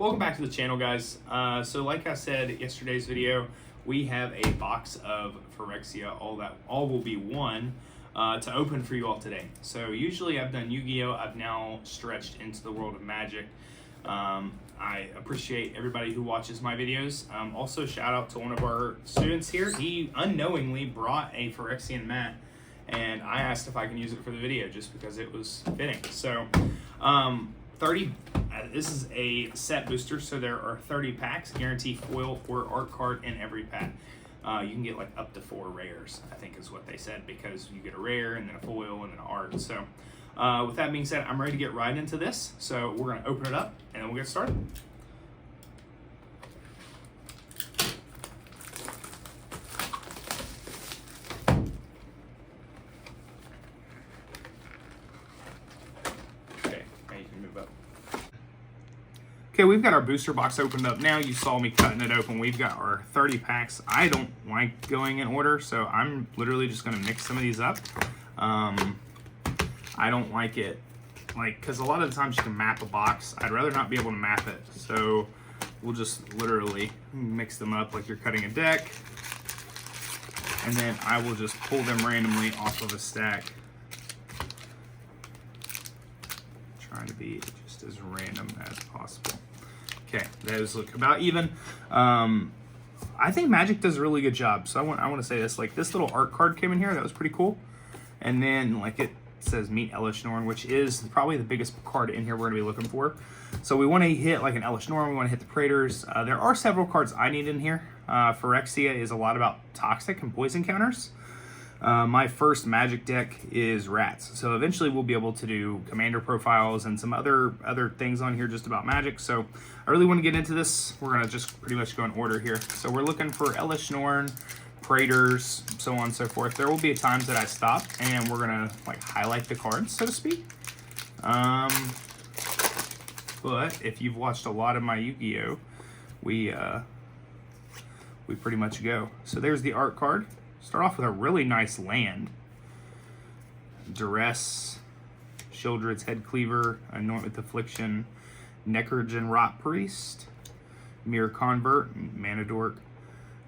welcome back to the channel, guys. So like I said yesterday's video, we have a box of Phyrexia, all will be one, to open for you all today. So usually I've done Yu-Gi-Oh! I've now stretched into the world of Magic. I appreciate everybody who watches my videos. Also shout out to one of our students here. He unknowingly brought a Phyrexian mat, and I asked if I can use it for the video just because it was fitting. So 30, this is a set booster, so there are 30 packs, guarantee foil or art card in every pack. You can get like up to 4 rares, I think is what they said, because you get a rare and then a foil and then an art. So with that being said, I'm ready to get right into this. So we're gonna open it up and then we'll get started. Okay, we've got our booster box opened up now. You saw me cutting it open. We've got our 30 packs. I don't like going in order, so I'm literally just gonna mix some of these up. I don't like it, because a lot of the times you can map a box. I'd rather not be able to map it. So we'll just literally mix them up like you're cutting a deck. And then I will just pull them randomly off of a stack. Trying to be just as random as possible. Okay, those look about even. I think Magic does a really good job. So I want to say this, like this little art card came in here, that was pretty cool. And then like it says Meet Elish Norn, which is probably the biggest card in here we're gonna be looking for. So we want to hit like an Elish Norn, we want to hit the Praetors. There are several cards I need in here. Phyrexia is a lot about toxic and poison counters. My first Magic deck is Rats, so eventually we'll be able to do commander profiles and some other things on here just about Magic. So I really want to get into this. We're gonna just pretty much go in order here. So we're looking for Elish Norn, Praetors, so on and so forth. There will be times that I stop and we're gonna like highlight the cards, so to speak. But if you've watched a lot of my Yu-Gi-Oh, we pretty much go. So there's the art card. Start off with a really nice land. Duress, Shieldred's Head Cleaver, Anoint with Affliction, Necrogen Rot Priest, Mirror Convert, Mana Dork,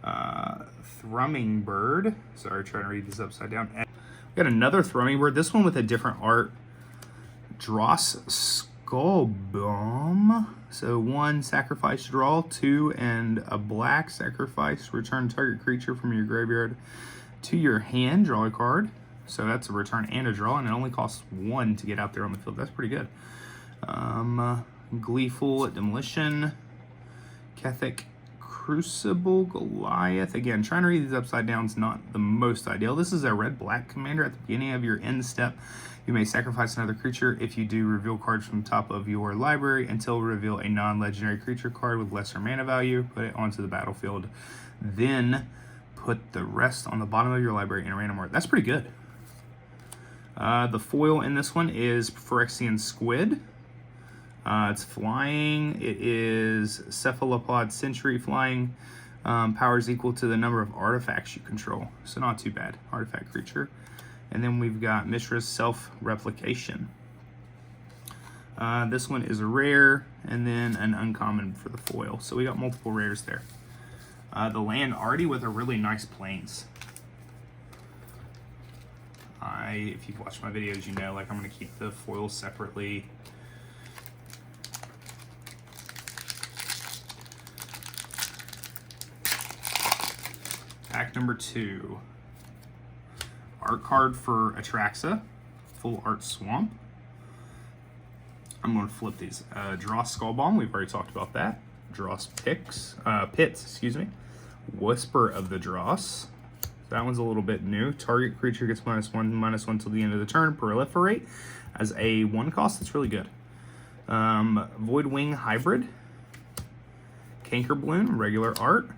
Thrumming Bird. Sorry, trying to read this upside down. We got another Thrumming Bird, this one with a different art. Dross Skullbomb. So 1 sacrifice, draw 2, and a black sacrifice. Return target creature from your graveyard to your hand, draw a card. So that's a return and a draw, and it only costs 1 to get out there on the field. That's pretty good. Gleeful Demolition, Kethic Crucible, Goliath. Again, trying to read these upside down is not the most ideal. This is a red-black commander. At the beginning of your end step, you may sacrifice another creature. If you do, reveal cards from the top of your library until reveal a non-legendary creature card with lesser mana value. Put it onto the battlefield. Then put the rest on the bottom of your library in a random order. That's pretty good. The foil in this one is Phyrexian Squid. It's flying. It is Cephalopod Century flying. Powers equal to the number of artifacts you control. So not too bad. Artifact creature. And then we've got Mishra's Self-Replication. This one is a rare, and then an uncommon for the foil. So we got multiple rares there. The land already with a really nice plains. If you've watched my videos, you know, like I'm going to keep the foils separately. Pack number 2. Art card for Atraxa, Full Art Swamp. I'm going to flip these. Dross Skullbomb, we've already talked about that. Dross Pits, excuse me. Whisper of the Dross. That one's a little bit new. Target creature gets -1/-1 till the end of the turn. Proliferate as a 1 cost. That's really good. Voidwing Hybrid. Cankerbloom, regular art.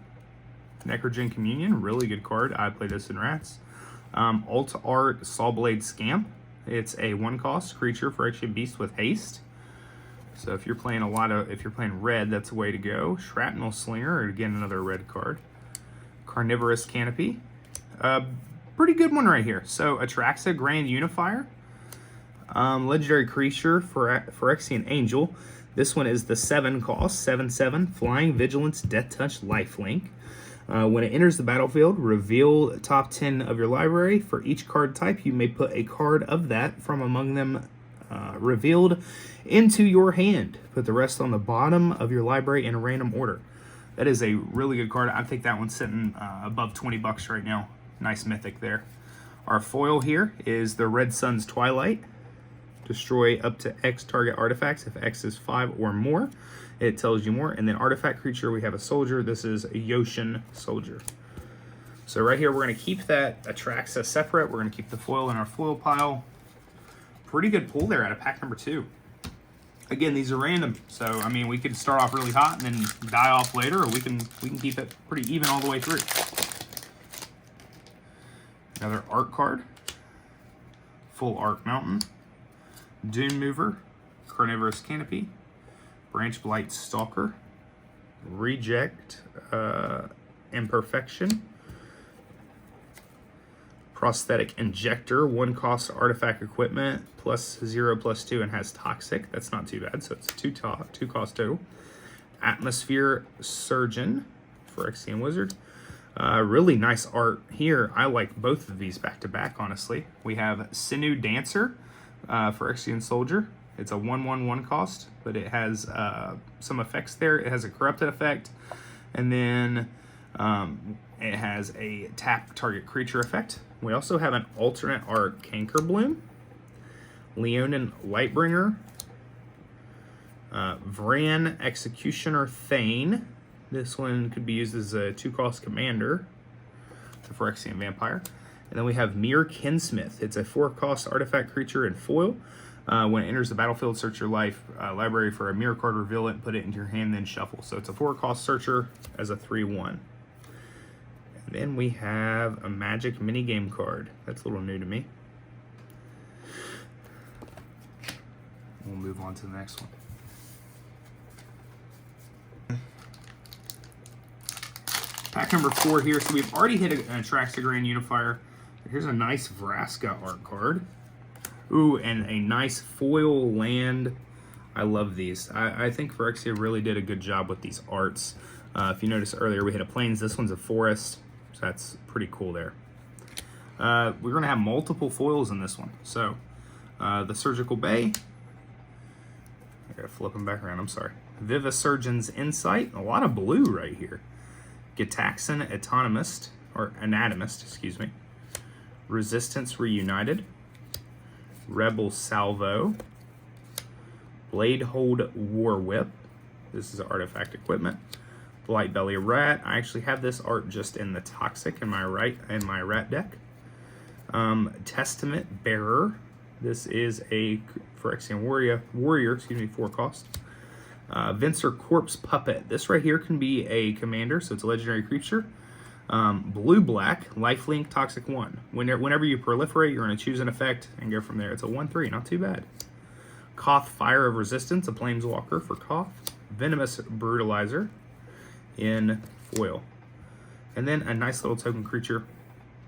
Necrogen Communion, really good card. I play this in Rats. Alt Art Sawblade Scamp. It's a 1 cost creature for actually beast with haste. So if you're playing if you're playing red, that's a way to go. Shrapnel Slinger, again another red card. Carnivorous Canopy. Pretty good one right here. So Atraxa Grand Unifier. Legendary creature for Phyrexian Angel. This one is the 7 cost, 7/7, Flying, Vigilance, Death Touch, Lifelink. When it enters the battlefield, reveal top 10 of your library. For each card type, you may put a card of that from among them revealed into your hand. Put the rest on the bottom of your library in a random order. That is a really good card. I think that one's sitting above 20 bucks right now. Nice mythic there. Our foil here is the Red Sun's Twilight. Destroy up to X target artifacts if X is 5 or more. It tells you more. And then artifact creature, we have a soldier. This is a Yoshin soldier. So right here, we're going to keep that Atraxa separate. We're going to keep the foil in our foil pile. Pretty good pull there out of pack number 2. Again, these are random. So, I mean, we could start off really hot and then die off later, or we can keep it pretty even all the way through. Another art card. Full Art Mountain. Dune Mover, Carnivorous Canopy, Branch Blight Stalker, Reject Imperfection, Prosthetic Injector, 1 cost artifact equipment, +0/+2 and has Toxic. That's not too bad, so it's 2 cost total. Atmosphere Surgeon, Phyrexian Wizard. Really nice art here. I like both of these back to back, honestly. We have Sinew Dancer, Phyrexian Soldier. It's a 1/1 cost, but it has some effects there. It has a corrupted effect, and then it has a tap target creature effect. We also have an alternate art Cankerbloom, Leonin Lightbringer, Vran Executioner Thane. This one could be used as a 2-cost commander, the Phyrexian Vampire. And then we have Mere Kinsmith. It's a 4-cost artifact creature in foil. When it enters the battlefield, search your library for a mirror card, reveal it, put it into your hand, then shuffle. So it's a 4-cost searcher as a 3/1. And then we have a Magic minigame card. That's a little new to me. We'll move on to the next one. Pack number 4 here. So we've already hit an Atraxa Grand Unifier. Here's a nice Vraska art card. Ooh, and a nice foil land. I love these. I think Phyrexia really did a good job with these arts. If you noticed earlier, we hit a plains. This one's a forest, so that's pretty cool there. We're going to have multiple foils in this one. So, the Surgical Bay. I got to flip them back around. I'm sorry. Vivisurgeon's Insight. A lot of blue right here. Gitaxan Anatomist, excuse me. Resistance Reunited, Rebel Salvo, Bladehold War Whip. This is artifact equipment. Blight Belly Rat. I actually have this art just in the Toxic in my rat deck. Testament Bearer. This is a Phyrexian warrior, 4-cost. Venser Corpse Puppet. This right here can be a commander, so it's a legendary creature. Blue-black, lifelink, toxic 1. Whenever you proliferate, you're going to choose an effect and go from there. It's a 1/3, not too bad. Koth, Fire of Resistance, a planeswalker for Koth. Venomous Brutalizer in foil. And then a nice little token creature,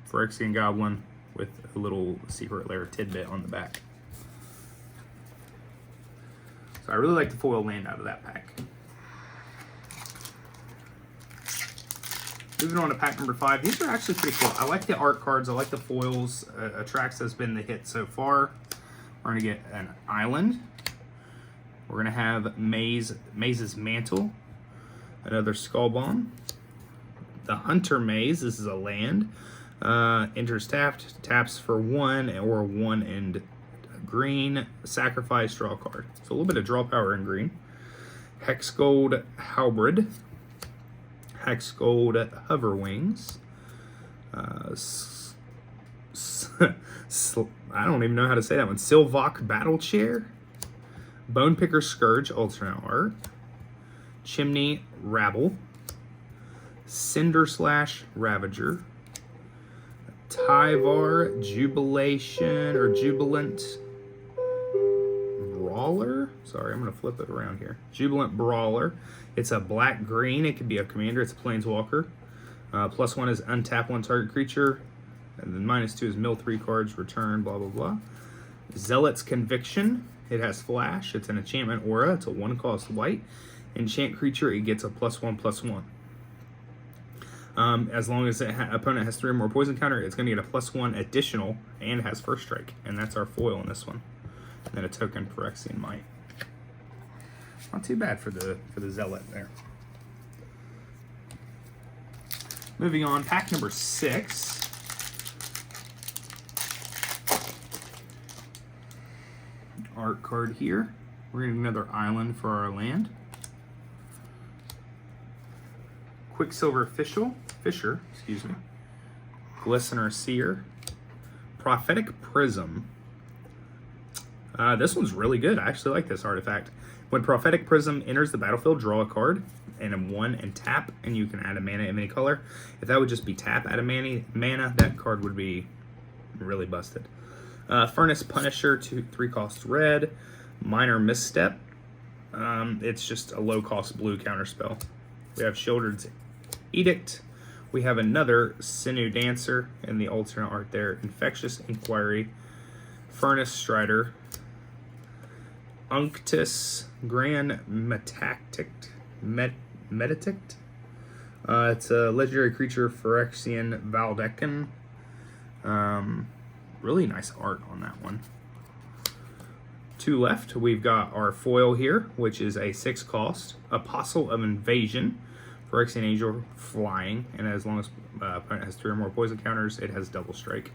Phyrexian Goblin, with a little secret lair tidbit on the back. So I really like the foil land out of that pack. Moving on to pack number 5. These are actually pretty cool. I like the art cards. I like the foils. Atraxa has been the hit so far. We're going to get an island. We're going to have Maze's Mantle. Another Skull Bomb. The Hunter Maze. This is a land. Enters tapped. Taps for 1 or 1 and green. Sacrifice, draw a card. So a little bit of draw power in green. Hexgold Halberd. Hexgold Hover Wings. I don't even know how to say that one. Sylvok Battle Chair. Bone Picker Scourge, alternate art. Chimney Rabble. Cinder Slash Ravager. Tyvar Jubilation or Jubilant Brawler. Sorry, I'm going to flip it around here. Jubilant Brawler. It's a black-green. It could be a commander. It's a planeswalker. +1 is untap 1 target creature. And then -2 is mill 3 cards, return, blah, blah, blah. Zealot's Conviction. It has flash. It's an enchantment aura. It's a 1-cost white. Enchant creature, it gets a +1/+1. As long as opponent has 3 or more poison counter, it's going to get a +1 additional and has first strike. And that's our foil in this one. And then a token Phyrexian Might. Not too bad for the Zealot there. Moving on, pack number 6. Art card here. We're getting another island for our land. Quicksilver Fisher, excuse me. Glistener Seer. Prophetic Prism. This one's really good. I actually like this artifact. When Prophetic Prism enters the battlefield, draw a card and a 1 and tap, and you can add a mana of any color. If that would just be tap, add a mana, that card would be really busted. Furnace Punisher, 3-cost red. Minor Misstep. It's just a low-cost blue counterspell. We have Sheoldred's Edict. We have another Sinew Dancer in the alternate art there. Infectious Inquiry. Furnace Strider. Unctus Grand Metactict. Meditict. It's a legendary creature, Phyrexian Valdecan. Really nice art on that one. 2 left. We've got our foil here, which is a 6-cost. Apostle of Invasion. Phyrexian Angel flying, and as long as opponent has 3 or more poison counters, it has double strike.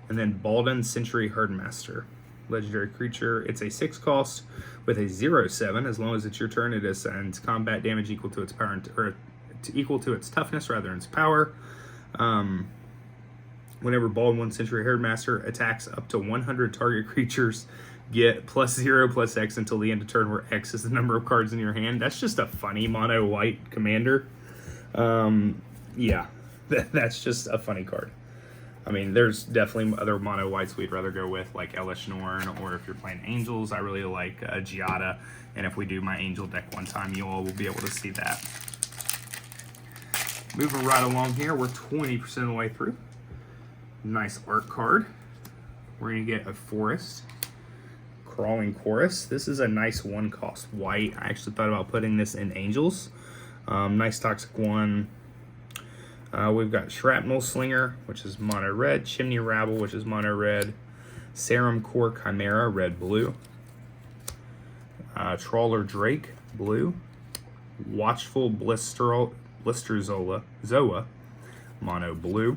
And then Baldan Century Herdmaster. Legendary creature. It's a 6-cost with a 0/7. As long as it's your turn, it assigns combat damage equal to its power, or equal to its toughness rather than its power. Whenever Baldan Century Herdmaster attacks up to 100 target creatures, get +0/+X until the end of turn, where X is the number of cards in your hand. That's just a funny mono white commander. Yeah, that's just a funny card. I mean, there's definitely other mono whites we'd rather go with, like Elesh Norn, or if you're playing Angels, I really like Giada. And if we do my Angel deck one time, you all will be able to see that. Moving right along here, we're 20% of the way through. Nice art card. We're going to get a Forest. Crawling Chorus. This is a nice 1-cost white. I actually thought about putting this in Angels. Nice toxic 1. We've got Shrapnel Slinger, which is mono red. Chimney Rabble, which is mono red. Serum Core Chimera, red blue. Trawler Drake, blue. Watchful Blister Zoa, mono blue.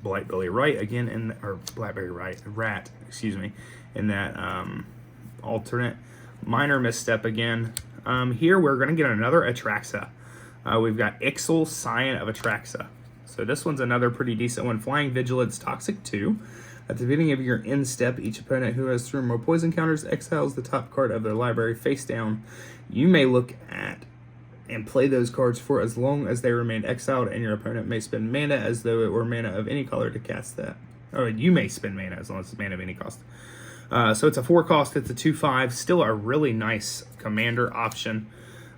Blightbelly Right again or Blackberry Rat, excuse me, in that alternate. Minor Misstep again. Here we're gonna get another Atraxa. We've got Ixal, Scion of Atraxa. So this one's another pretty decent one. Flying Vigilance, Toxic 2. At the beginning of your end step, each opponent who has 3 or more poison counters exiles the top card of their library face down. You may look at and play those cards for as long as they remain exiled, and your opponent may spend mana as though it were mana of any color to cast that. Or you may spend mana as long as it's mana of any cost. So it's a 4-cost, it's a 2/5, still a really nice commander option.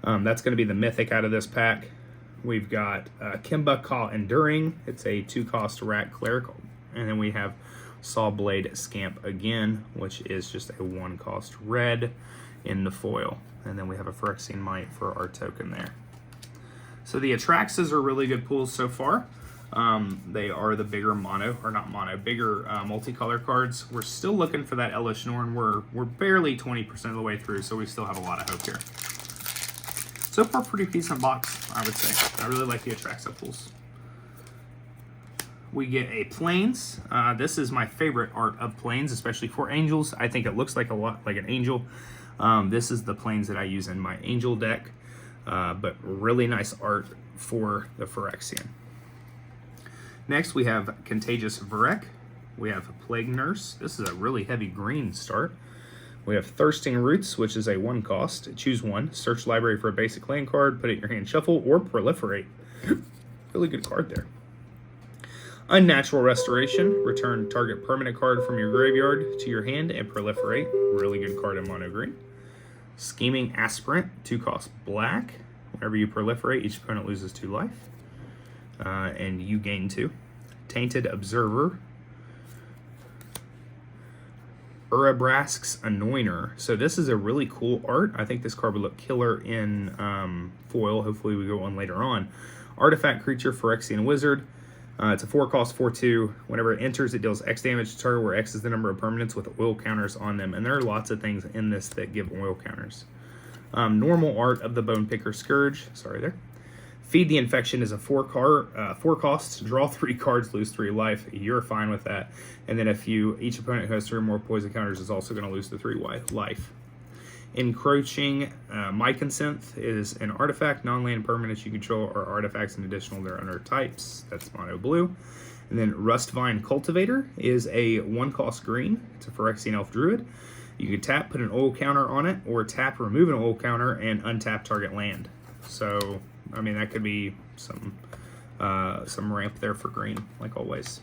That's going to be the mythic out of this pack. We've got Kimba Ka Enduring. It's a 2-cost rat clerical. And then we have Sawblade Scamp again, which is just a 1-cost red in the foil. And then we have a Phyrexian Might for our token there. So the Atraxas are really good pools so far. They are the bigger bigger multicolor cards. We're still looking for that Elesh Norn. We're barely 20% of the way through, so we still have a lot of hope here. So far, pretty decent box, I would say. I really like the Atraxa pools. We get a Plains. This is my favorite art of Plains, especially for Angels. I think it looks like a lot like an Angel. This is the Plains that I use in my Angel deck, but really nice art for the Phyrexian. Next, we have Contagious Varek. We have Plague Nurse. This is a really heavy green start. We have Thirsting Roots, which is a 1-cost. Choose one. Search library for a basic land card. Put it in your hand, shuffle, or proliferate. Really good card there. Unnatural Restoration. Return target permanent card from your graveyard to your hand and proliferate. Really good card in mono green. Scheming Aspirant. 2-cost black. Whenever you proliferate, each opponent loses 2 life. And you gain 2. Tainted Observer. Urabrask's Anointer. So this is a really cool art. I think this card would look killer in foil. Hopefully we go on later on. Artifact creature, Phyrexian wizard. It's a 4-cost, 4/2. Whenever it enters, it deals X damage to target, where X is the number of permanents with oil counters on them. And there are lots of things in this that give oil counters. Normal art of the Bone Picker Scourge. Sorry there. Feed the Infection is a 4 costs. Draw 3 cards, lose 3 life. You're fine with that. And then each opponent who has 3 or more poison counters is also going to lose the 3 life. Encroaching Myconsynth is an artifact. Non-land permanents you control are artifacts and additional their under types. That's mono blue. And then Rustvine Cultivator is a 1-cost green. It's a Phyrexian Elf Druid. You can tap, put an oil counter on it, or tap, remove an oil counter, and untap target land. So, I mean, that could be some ramp there for green, like always.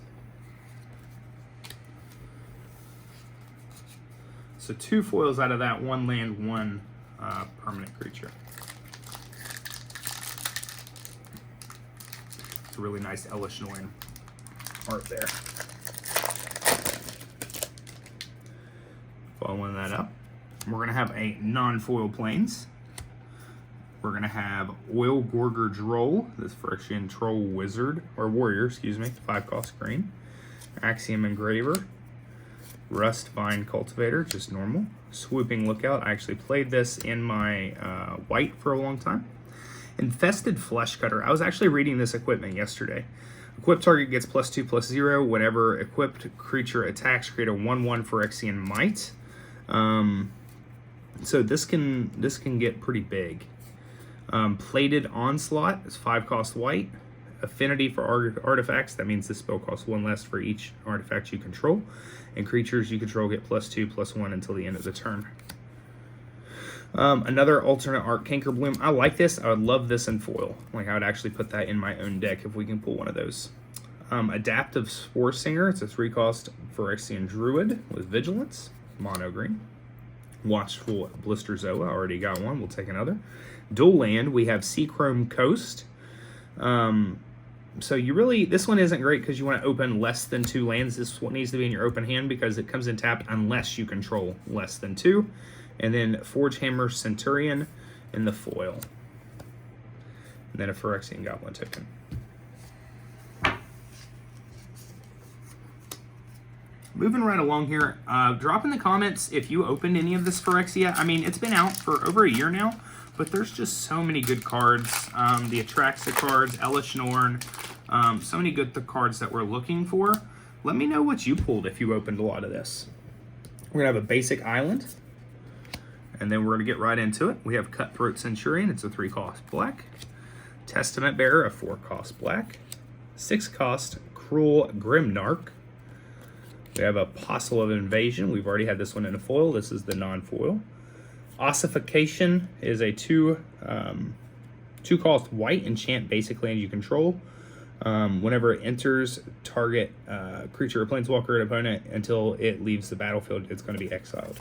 So 2 foils out of that, 1 land, 1 permanent creature. It's a really nice Elesh Norn art there. Following that up, we're going to have a non-foil plains. We're going to have Oil Gorger Droll, this Phyrexian Troll Wizard, or Warrior, excuse me, 5-cost green. Axiom Engraver. Rustvine Cultivator, just normal. Swooping Lookout, I actually played this in my white for a long time. Infested Flesh Cutter, I was actually reading this equipment yesterday. Equipped target gets +2/+0. Whenever equipped creature attacks, create a 1/1 Phyrexian Might. So this can get pretty big. Plated Onslaught is 5-cost white. Affinity for artifacts, that means this spell costs 1 less for each artifact you control. And creatures you control get +2/+1 until the end of the turn. Another alternate art, Cankerbloom. I like this. I would love this in foil. Like, I would actually put that in my own deck if we can pull one of those. Adaptive Spore Singer. It's a 3-cost Phyrexian Druid with Vigilance. Mono green. Watchful Blister Zoa. Already got one. We'll take another. Dual land. We have Seachrome Coast. So this one isn't great because you want to open less than 2 lands. This one needs to be in your open hand because it comes in tapped unless you control less than 2. And then Forge Hammer Centurion in the foil. And then a Phyrexian Goblin token. Moving right along here, drop in the comments if you opened any of this Phyrexia. I mean, it's been out for over a year now, but there's just so many good cards. The Atraxa cards, Elesh Norn, so many good cards that we're looking for. Let me know what you pulled if you opened a lot of this. We're going to have a basic island, and then we're going to get right into it. We have Cutthroat Centurion. It's a 3-cost black. Testament Bearer, a 4-cost black. 6-cost Cruel Grimnarch. We have Apostle of Invasion. We've already had this one in a foil. This is the non-foil. Ossification is a 2-cost white enchant basic land you control. Whenever it enters, target creature or planeswalker and opponent until it leaves the battlefield, it's going to be exiled.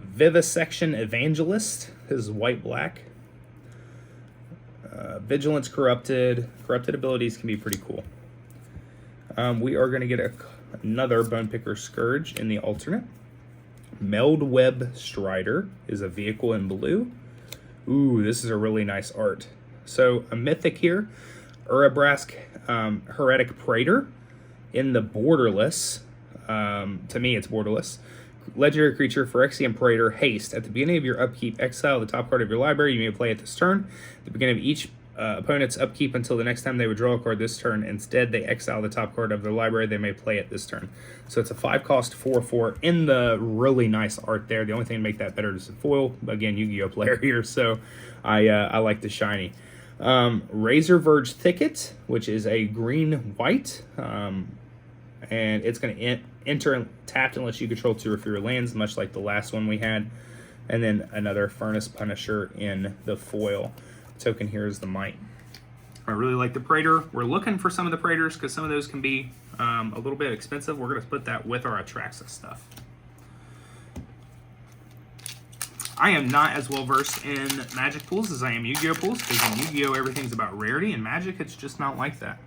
Vivisection Evangelist. This is white-black. Vigilance Corrupted. Corrupted abilities can be pretty cool. We are going to get another Bone Picker Scourge in the alternate. Meldweb Strider is a vehicle in blue. Ooh, this is a really nice art. So a mythic here, Urabrask Heretic Praetor in the borderless. To me, it's borderless. Legendary creature, Phyrexian Praetor, haste. At the beginning of your upkeep, exile the top card of your library. You may play it this turn. At the beginning of each opponent's upkeep until the next time they would draw a card this turn. Instead, they exile the top card of their library. They may play it this turn. So it's a 5-cost 4/4 in the really nice art there. The only thing to make that better is the foil. Again, Yu-Gi-Oh player here, so I like the shiny. Razor Verge Thicket, which is a green-white, and it's going to enter tapped unless you control 2 or fewer lands, much like the last one we had. And then another Furnace Punisher in the foil. Token here is the Might. I really like the Praetor. We're looking for some of the Praetors because some of those can be a little bit expensive. We're going to put that with our Atraxa stuff. I am not as well versed in Magic pools as I am Yu-Gi-Oh pools because in Yu-Gi-Oh everything's about rarity. In Magic, it's just not like that.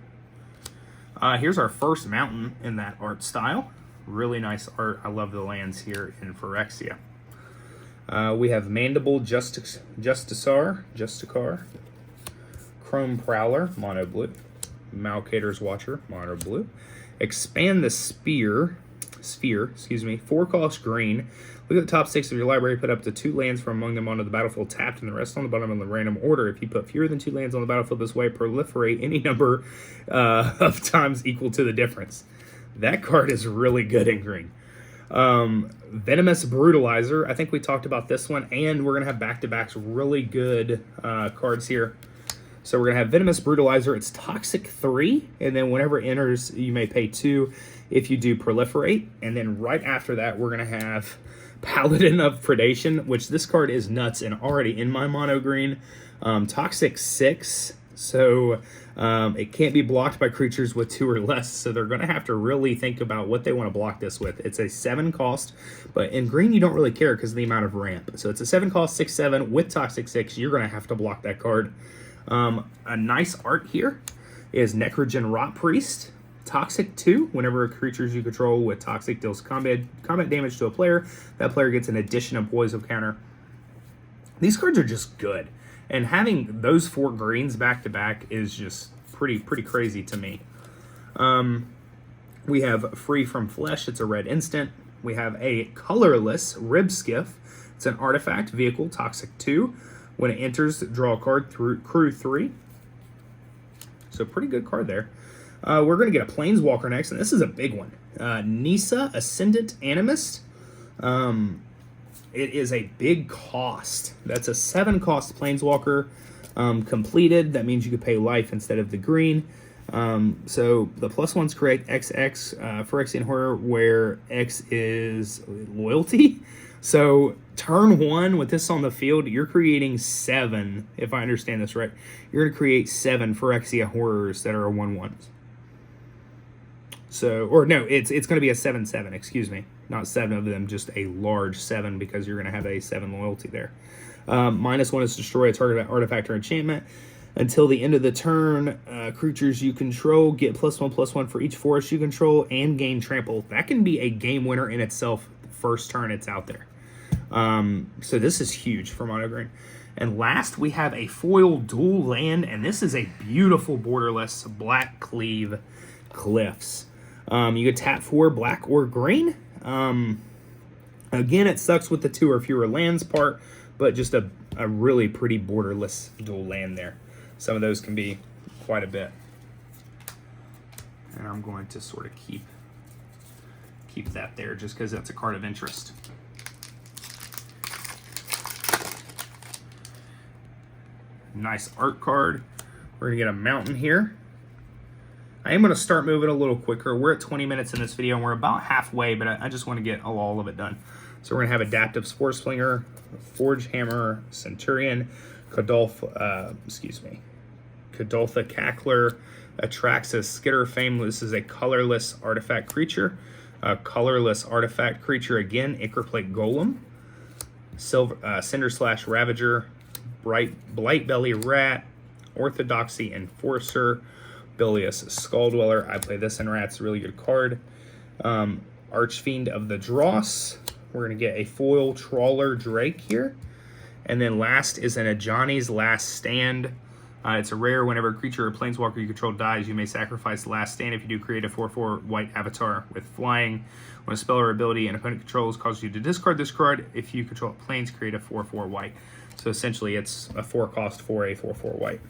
Here's our first mountain in that art style. Really nice art. I love the lands here in Phyrexia. We have Mandible Justicar, Chrome Prowler, mono blue, Malcator's Watcher, mono blue, Expand the Sphere, 4-cost green. Look at the top 6 of your library. Put up to 2 lands from among them onto the battlefield tapped, and the rest on the bottom in the random order. If you put fewer than 2 lands on the battlefield this way, proliferate any number of times equal to the difference. That card is really good in green. Venomous Brutalizer. I think we talked about this one, and we're going to have back-to-backs really good cards here. So we're going to have Venomous Brutalizer. It's Toxic 3, and then whenever it enters, you may pay 2 if you do Proliferate. And then right after that, we're going to have Paladin of Predation, which this card is nuts and already in my mono green. Toxic 6, so it can't be blocked by creatures with 2 or less, so they're going to have to really think about what they want to block this with. It's a 7 cost, but in green you don't really care because of the amount of ramp. So it's a 7 cost, 6/7 with Toxic 6. You're going to have to block that card. A nice art here is Necrogen Rot Priest. Toxic 2, whenever creatures you control with Toxic deals combat damage to a player, that player gets an addition of poison counter. These cards are just good. And having those 4 greens back to back is just pretty crazy to me. We have Free from Flesh. It's a red instant. We have a colorless Rib Skiff. It's an artifact vehicle, Toxic 2. When it enters, draw a card through Crew 3. So pretty good card there. We're going to get a Planeswalker next, and this is a big one. Nissa, Ascendant Animist. It is a big cost. That's a 7-cost Planeswalker completed. That means you could pay life instead of the green. So the +1s create XX, Phyrexian Horror, where X is loyalty. So turn 1 with this on the field, you're creating 7, if I understand this right. You're going to create 7 Phyrexia Horrors that are 1/1s. So, or no, it's going to be a 7/7, excuse me. Not 7 of them, just a large 7 because you're going to have a 7 loyalty there. -1 is destroy a target artifact or enchantment. Until the end of the turn, creatures you control get +1/+1 for each forest you control and gain trample. That can be a game winner in itself the first turn it's out there. So this is huge for mono green. And last, we have a foil dual land, and this is a beautiful borderless Black Cleave Cliffs. You could tap 4 black or green. Again, it sucks with the 2 or fewer lands part, but just a really pretty borderless dual land there. Some of those can be quite a bit. And I'm going to sort of keep that there just because that's a card of interest. Nice art card. We're going to get a mountain here. I am going to start moving a little quicker. We're at 20 minutes in this video, and we're about halfway, but I just want to get all of it done. So we're going to have Adaptive Spore Slinger, Forge Hammer, Centurion, Cadoltha Cackler, Atraxas Skitterfame. This is a colorless artifact creature. Colorless artifact creature again, Ickerplate Golem, Cinder Slash Ravager, Blightbelly Rat, Orthodoxy Enforcer, Bilious Skulldweller. I play this in Rats, really good card. Archfiend of the Dross. We're going to get a foil Trawler Drake here. And then last is an Ajani's Last Stand. It's a rare. Whenever a creature or planeswalker you control dies, you may sacrifice the Last Stand. If you do, create a 4/4 white avatar with flying. When a spell or ability an opponent controls causes you to discard this card, if you control planes, create a 4/4 white. So essentially it's a 4-cost for a 4/4 white.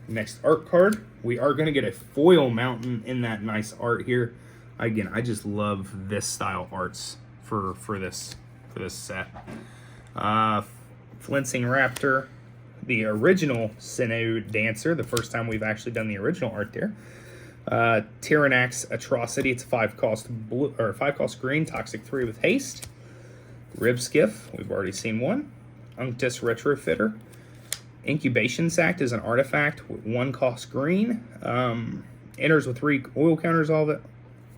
Next art card, we are going to get a foil mountain in that nice art here. Again, I just love this style arts for this set. Flincing Raptor, the original Sinew Dancer, the first time we've actually done the original art there. Tyrannax Atrocity, it's 5-cost blue or 5-cost green, Toxic 3 with haste. Rib Skiff, we've already seen one. Unctus Retrofitter. Incubation Sact is an artifact with 1-cost green. Enters with 3 oil counters, all of it.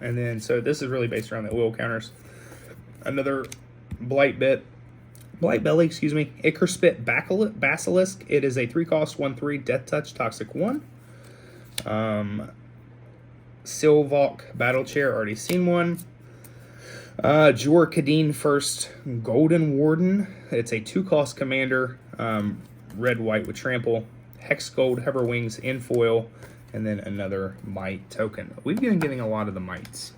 And then, so this is really based around the oil counters. Another Blightbit Blight Belly, excuse me. Ichorspit Basilisk. It is a 3-cost, 1/3, Death Touch, Toxic 1. Silvok Battle Chair, already seen one. Jor Kadeen First Golden Warden. It's a 2-cost commander, red-white with trample. Hex Gold Hover Wings in foil, and then another Might token. We've been getting a lot of the Mights.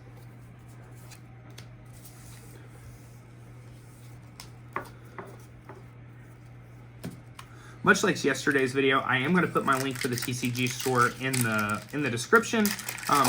Much like yesterday's video, I am going to put my link for the TCG store in the description.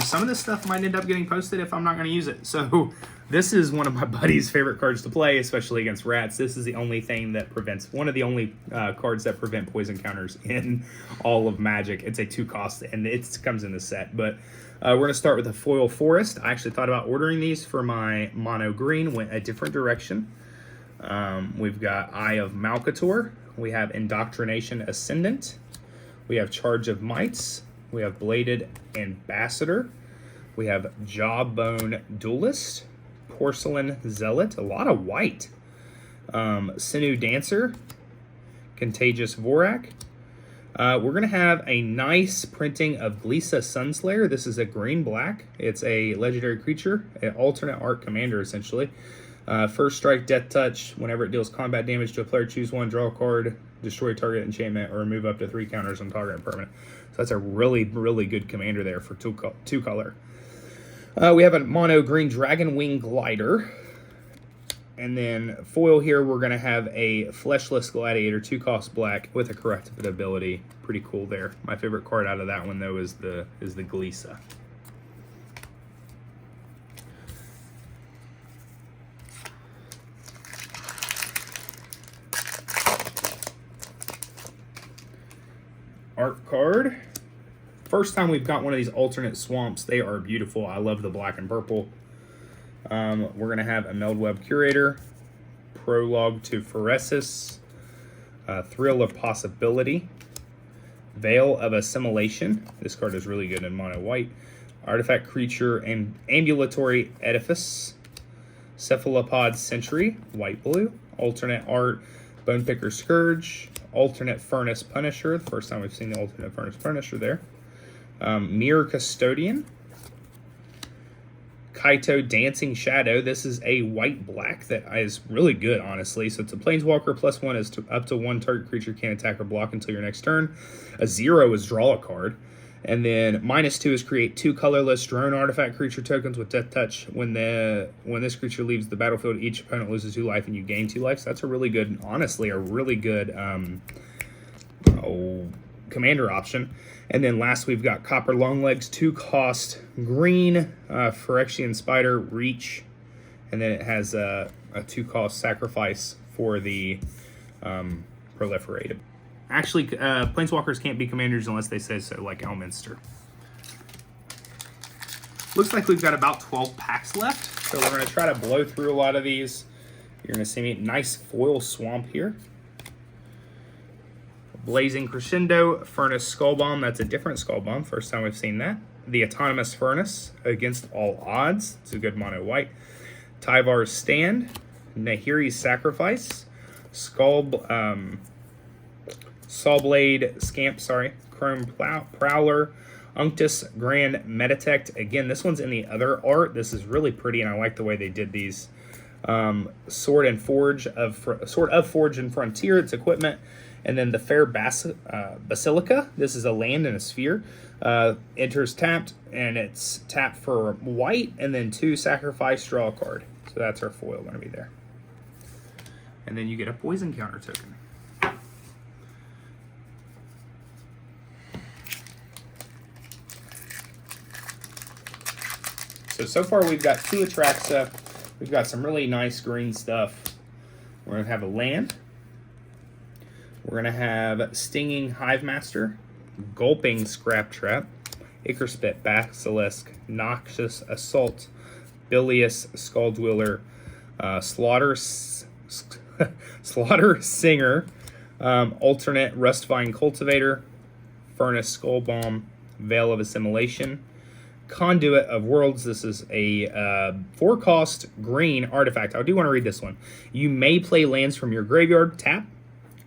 Some of this stuff might end up getting posted if I'm not going to use it. So this is one of my buddy's favorite cards to play, especially against rats. This is the only thing that prevents, one of the only cards that prevent poison counters in all of Magic. It's a 2-cost, and it comes in the set. But we're going to start with a foil forest. I actually thought about ordering these for my mono green, went a different direction. We've got Eye of Malcator. We have Indoctrination Ascendant. We have Charge of Mites. We have Bladed Ambassador. We have Jawbone Duelist. Porcelain Zealot. A lot of white. Sinew Dancer. Contagious Vorak. We're going to have a nice printing of Glisa Sunslayer. This is a green-black. It's a legendary creature, an alternate art commander, essentially. First strike, Death Touch. Whenever it deals combat damage to a player, choose one, draw a card, destroy target enchantment, or remove up to 3 counters on target permanent. So that's a really, really good commander there for 2 color. We have a mono green Dragon Wing Glider. And then foil here, we're going to have a Fleshless Gladiator, 2-cost black with a corrupted ability. Pretty cool there. My favorite card out of that one, though, is the Glisa. Art card. First time we've got one of these alternate swamps. They are beautiful. I love the black and purple. We're going to have a Meldweb Curator, Prologue to Phyrexia, Thrill of Possibility, Veil of Assimilation. This card is really good in mono white. Artifact Creature and Ambulatory Edifice, Cephalopod Sentry, white blue, alternate art, Bone Picker Scourge, alternate Furnace Punisher. The first time we've seen the alternate Furnace Punisher there. Mirror Custodian. Kaito Dancing Shadow. This is a white-black that is really good, honestly. So it's a Planeswalker, +1 is up to 1 target creature can't attack or block until your next turn. A 0 is draw a card. And then -2 is create 2 colorless drone artifact creature tokens with Death Touch. When this creature leaves the battlefield, each opponent loses 2 life and you gain 2 life. So that's a really good, honestly, a really good commander option. And then last we've got Copper Longlegs, 2-cost green, Phyrexian Spider, Reach. And then it has a 2-cost sacrifice for the proliferated. Actually, Planeswalkers can't be commanders unless they say so, like Elminster. Looks like we've got about 12 packs left. So we're going to try to blow through a lot of these. You're going to see me nice foil swamp here. Blazing Crescendo, Furnace Skullbomb. That's a different Skullbomb. First time we've seen that. The Autonomous Furnace, Against All Odds. It's a good mono white. Tyvar's Stand. Nahiri's Sacrifice. Sawblade Scamp, Chrome Prowler. Unctus Grand Meditect. Again, this one's in the other art. This is really pretty, and I like the way they did these. Sword of Forge and Frontier. It's equipment. And then the Fair Basilica. This is a land and a sphere. Enters tapped, and it's tapped for white, and then 2 sacrifice, draw a card. So that's our foil going to be there. And then you get a poison counter token. So far we've got 2 Atraxa. We've got some really nice green stuff. We're going to have a land. We're going to have Stinging Hivemaster, Gulping Scrap Trap, Ichorspit Basilisk, Noxious Assault, Bilious Skulldweller, Slaughter Singer, alternate Rustvine Cultivator, Furnace Skullbomb, Veil of Assimilation, Conduit of Worlds. This is a 4-cost green artifact. I do want to read this one. You may play lands from your graveyard, tap.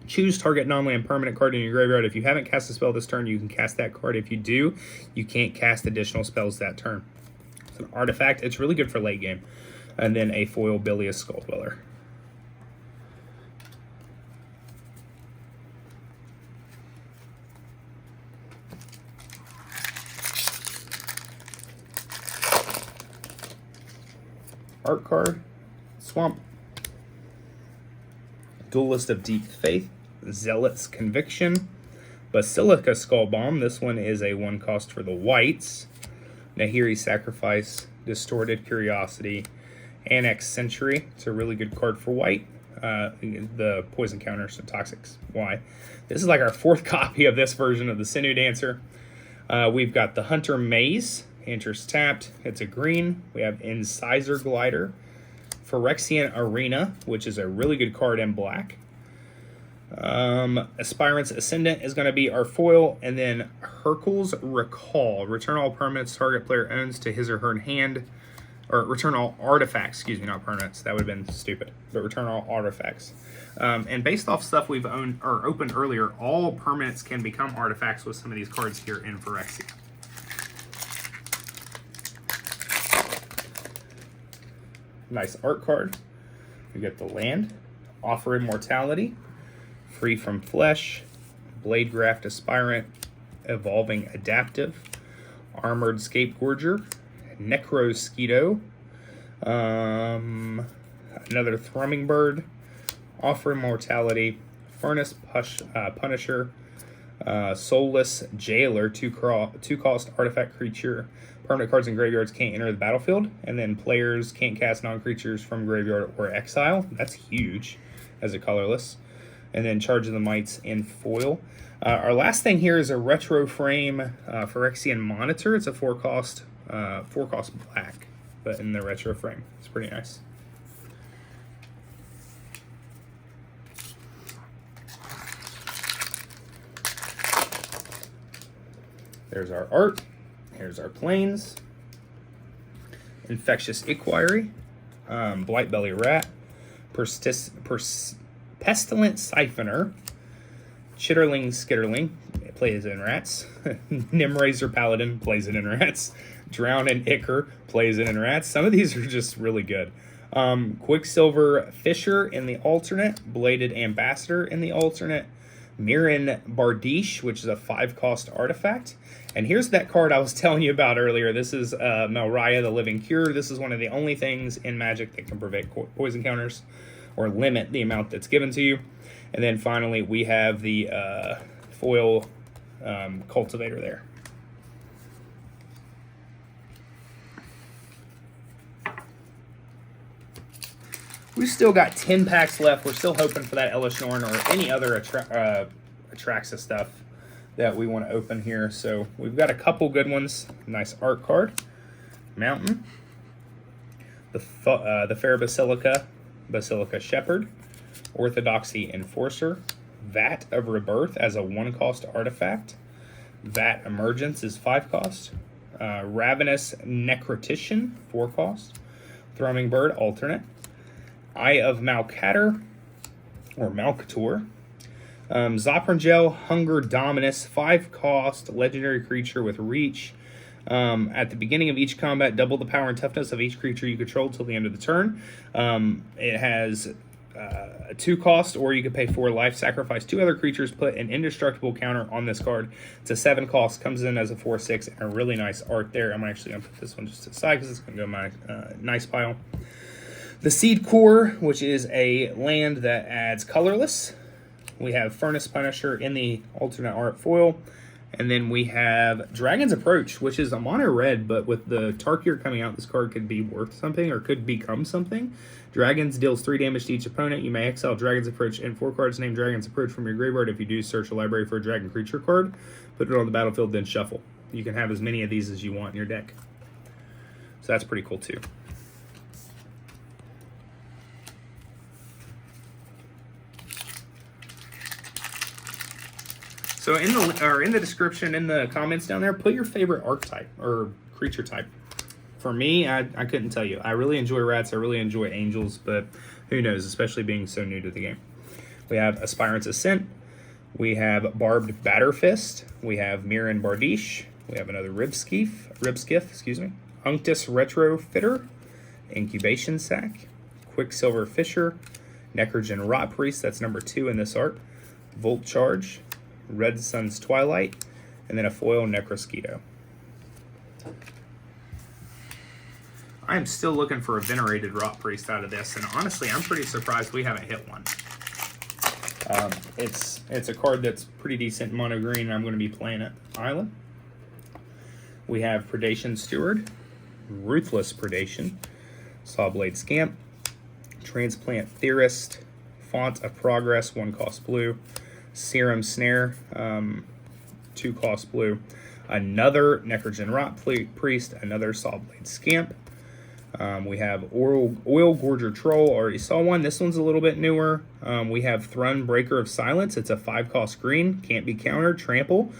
Choose target non-land permanent card in your graveyard. If you haven't cast a spell this turn, you can cast that card. If you do, you can't cast additional spells that turn. It's an artifact. It's really good for late game. And then a foil Bilious Skull Dweller. Art card, Swamp, Duelist of Deep Faith, Zealot's Conviction, Basilica Skull Bomb. This one is a 1-cost for the whites. Nahiri Sacrifice, Distorted Curiosity, Annex Century. It's a really good card for white. The poison counter, so toxics. Why? This is like our 4th copy of this version of the Sinew Dancer. We've got the Hunter Maze. Enters tapped. It's a green. We have Incisor Glider, Phyrexian Arena, which is a really good card in black. Aspirant's Ascendant is going to be our foil, and then Hercule's Recall. Return all permanents target player owns to his or her hand, or return all artifacts. Excuse me, not permanents. That would have been stupid. But return all artifacts. And based off stuff we've owned or opened earlier, all permanents can become artifacts with some of these cards here in Phyrexia. Nice art card. We get the land, Offer Immortality, Free from Flesh, Blade Graft Aspirant, Evolving Adaptive, Armored Scapegourger, Necrosquito, another Thrumming Bird, Offer Immortality, Furnace Punisher, Soulless Jailer, 2-cost artifact creature. Permanent cards in graveyards can't enter the battlefield, and then players can't cast non-creatures from graveyard or exile. That's huge as a colorless. And then Charge of the Mites in foil. Our last thing here is a retro frame Phyrexian Monitor. It's a 4-cost black, but in the retro frame. It's pretty nice. There's our art. Here's our planes. Infectious Equire, Blightbelly Rat, Pestilent Siphoner, Chitterling Skitterling, plays in rats. Nimrazor Paladin, plays it in rats. Drown and Ichor, plays it in rats. Some of these are just really good. Quicksilver Fisher in the alternate, Bladed Ambassador in the alternate, Mirren Bardiche, which is a 5-cost artifact. And here's that card I was telling you about earlier. This is Melraya, the Living Cure. This is one of the only things in Magic that can prevent poison counters or limit the amount that's given to you. And then finally, we have the foil Cultivator there. We've still got 10 packs left. We're still hoping for that Elishnorn or any other Atraxa stuff that we want to open here. So we've got a couple good ones. Nice art card. Mountain. The Fair Basilica Shepherd. Orthodoxy Enforcer. Vat of Rebirth as a 1-cost artifact. Vat Emergence is 5-cost. Ravenous Necrotician, 4-cost. Thrumming Bird, alternate. Eye of Malcator, or Malcator. Zoprangel, Hunger Dominus, 5-cost, legendary creature with reach. At the beginning of each combat, double the power and toughness of each creature you control till the end of the turn. It has a 2-cost, or you could pay 4 life, sacrifice 2 other creatures, put an indestructible counter on this card. It's a 7-cost, comes in as a 4/6, and a really nice art there. I'm actually going to put this one just to the side because it's going to go in my nice pile. The Seed Core, which is a land that adds colorless. We have Furnace Punisher in the alternate art foil. And then we have Dragon's Approach, which is a mono red, but with the Tarkir coming out, this card could be worth something or could become something. Dragons deals 3 damage to each opponent. You may exile Dragon's Approach and 4 cards named Dragon's Approach from your graveyard. If you do, search a library for a dragon creature card, put it on the battlefield, then shuffle. You can have as many of these as you want in your deck. So that's pretty cool too. So in the description, in the comments down there, put your favorite archetype or creature type. For me, I couldn't tell you. I really enjoy rats. I really enjoy angels, but who knows, especially being so new to the game. We have Aspirant's Ascent. We have Barbed Batterfist. We have Mirren Bardiche. We have another Ribskiff, excuse me. Unctus Retrofitter. Incubation Sac. Quicksilver Fisher. Necrogen Rot Priest, that's number 2 in this art. Volt Charge. Red Sun's Twilight. And then a foil Necrosquito. I am still looking for a Venerated Rot Priest out of this, and honestly, I'm pretty surprised we haven't hit one. It's a card that's pretty decent mono green, and I'm going to be playing it Island. We have Predation Steward, Ruthless Predation, Sawblade Scamp, Transplant Theorist, Font of Progress, 1 cost blue, Serum Snare, 2 cost blue, another Necrogen Rot Priest, another Sawblade Scamp. We have Oil Gorger Troll, already saw one. This one's a little bit newer. We have Thrun Breaker of Silence. It's a 5 cost green, can't be countered, trample.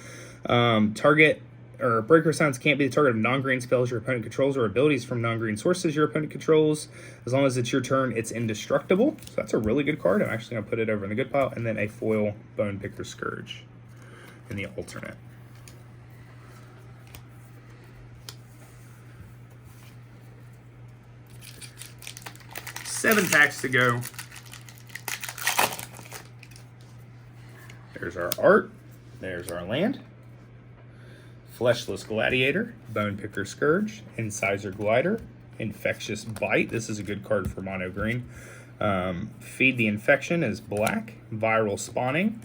Breaker of Silence can't be the target of non-green spells your opponent controls or abilities from non-green sources your opponent controls. As long as it's your turn, it's indestructible. So that's a really good card. I'm actually going to put it over in the good pile. And then a foil Bone Picker Scourge in the alternate. Seven packs to go. There's our art. There's our land. Fleshless Gladiator, Bone Picker Scourge, Incisor Glider, Infectious Bite. This is a good card for mono green. Feed the Infection is black. Viral Spawning.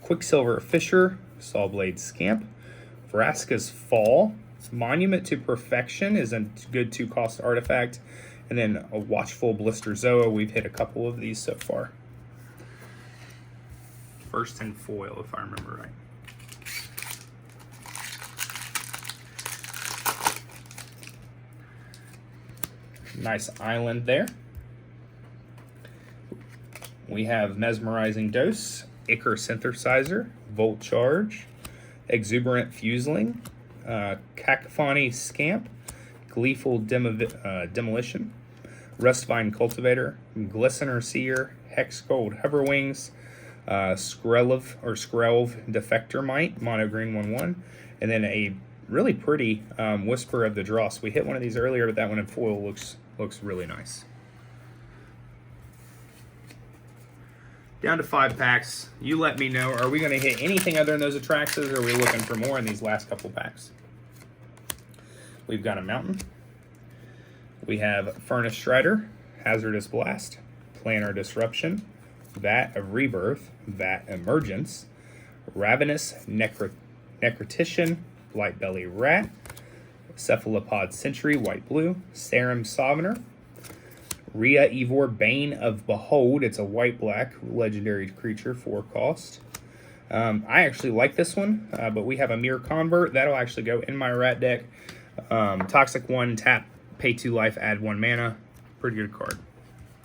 Quicksilver Fisher, Sawblade Scamp. Vraska's Fall. Monument to Perfection is a good 2 cost artifact. And then a Watchful Blister Zoa. We've hit a couple of these so far. First in foil, if I remember right. Nice island there. We have Mesmerizing Dose, Ichor Synthesizer, Volt Charge, Exuberant Fuseling, Cacophony Scamp, Gleeful Demolition, Rustvine Cultivator, Glistener Seer, Hex Gold Hoverwings, Skrelv Defector Mite, mono green 1/1, and then a really pretty Whisper of the Dross. We hit one of these earlier, but that one in foil looks really nice. Down to 5 packs. You let me know. Are we going to hit anything other than those Atraxas, or are we looking for more in these last couple packs? We've got a Mountain. We have Furnace Strider, Hazardous Blast, Planar Disruption, Vat of Rebirth, Vat Emergence, Ravenous Necrotician, Light Belly Rat, Cephalopod Sentry, white-blue, Serum Summoner, Rhea Ivor, Bane of Behold. It's a white-black legendary creature, 4 cost. I actually like this one, but we have a Mirror Convert. That'll actually go in my rat deck. Toxic 1, tap, pay 2 life, add 1 mana. Pretty good card.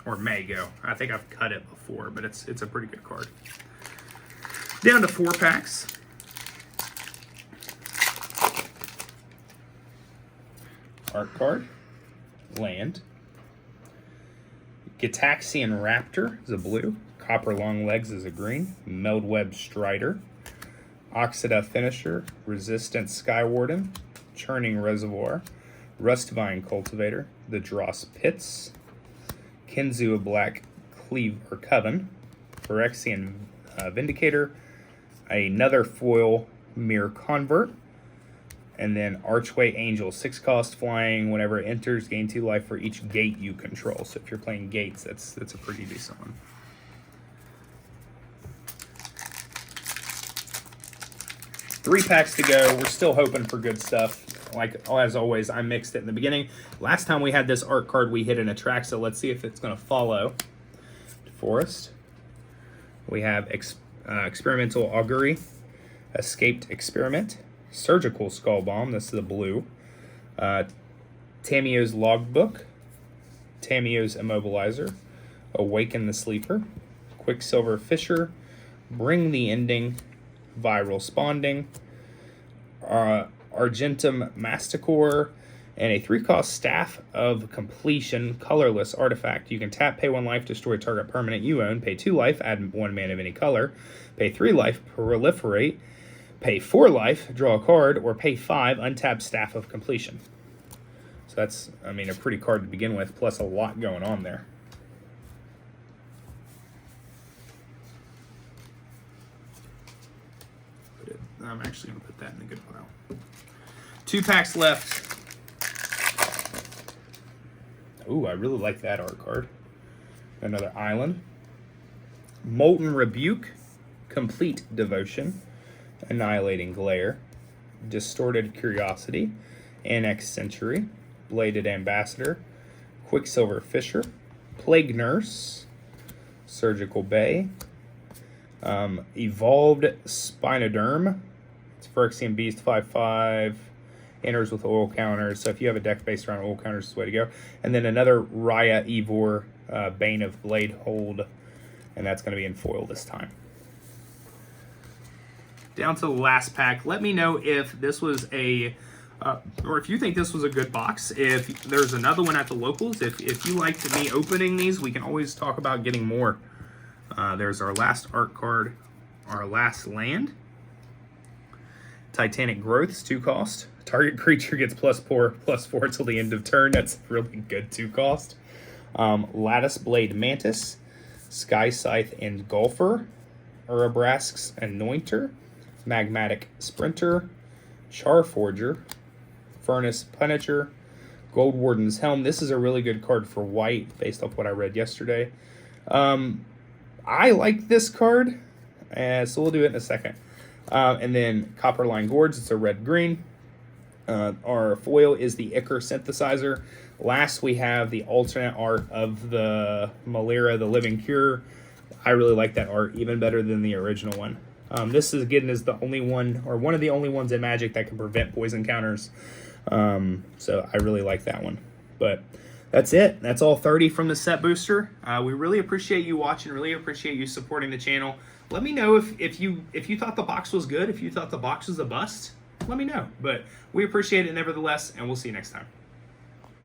Or may go. I think I've cut it before, but it's a pretty good card. Down to 4 packs. Art card. Land. Gitaxian Raptor is a blue. Copper Longlegs is a green. Meldweb Strider. Oxida Finisher. Resistance Skywarden. Churning Reservoir. Rustvine Cultivator. The Dross Pits. Kinzu of Black Coven. Phyrexian Vindicator. Another foil Mirror Convert. And then Archway Angel, 6 cost flying. Whenever it enters, gain 2 life for each gate you control. So if you're playing gates, that's a pretty decent one. Three packs to go. We're still hoping for good stuff. Like, as always, I mixed it in the beginning. Last time we had this art card, we hit an Atraxa. Let's see if it's going to follow. Forest. We have Experimental Augury, Escaped Experiment, Surgical Skull Bomb. This is the blue. Tamiyo's Logbook, Tamiyo's Immobilizer, Awaken the Sleeper, Quicksilver Fisher, Bring the Ending, Viral Spawning, Argentum Masticore, And a 3-cost Staff of Completion colorless artifact. You can tap, pay 1 life, destroy target permanent you own, pay 2 life, add 1 mana of any color, pay 3 life, proliferate, pay 4 life, draw a card, or pay 5, untap Staff of Completion. So that's, I mean, a pretty card to begin with, plus a lot going on there. I'm actually going to put that in the good pile. 2 packs left. Ooh, I really like that art card. Another Island. Molten Rebuke. Complete Devotion. Annihilating Glare. Distorted Curiosity. Annex Century. Bladed Ambassador. Quicksilver Fisher. Plague Nurse. Surgical Bay. Evolved Spinoderm. It's Phyrexian Beast 5/5. Enters with oil counters. So if you have a deck based around oil counters, it's the way to go. And then another Raya Evor, Bane of Blade Hold. And that's going to be in foil this time. Down to the last pack. Let me know if this was a... or if you think this was a good box. If there's another one at the locals. If you liked me opening these, we can always talk about getting more. There's our last art card. Our last land. Titanic Growths, 2 cost. Target creature gets +4/+4 till the end of turn. That's really good 2 cost. Lattice Blade Mantis, Sky Scythe and Golfer, Urabrask's Anointer, Magmatic Sprinter, Charforger, Furnace Punisher, Gold Warden's Helm. This is a really good card for white based off what I read yesterday. I like this card, so we'll do it in a second. And then Copperline Gorge, it's a red-green. Our foil is the Ichor Synthesizer. Last, we have the alternate art of the Malira, the Living Cure. I really like that art, even better than the original one. This is, again, is the only one, or one of the only ones in Magic that can prevent poison counters. So I really like that one. But that's it. That's all 30 from the set booster. We really appreciate you watching. Really appreciate you supporting the channel. Let me know if you thought the box was good. If you thought the box was a bust, let me know. But we appreciate it nevertheless, and we'll see you next time.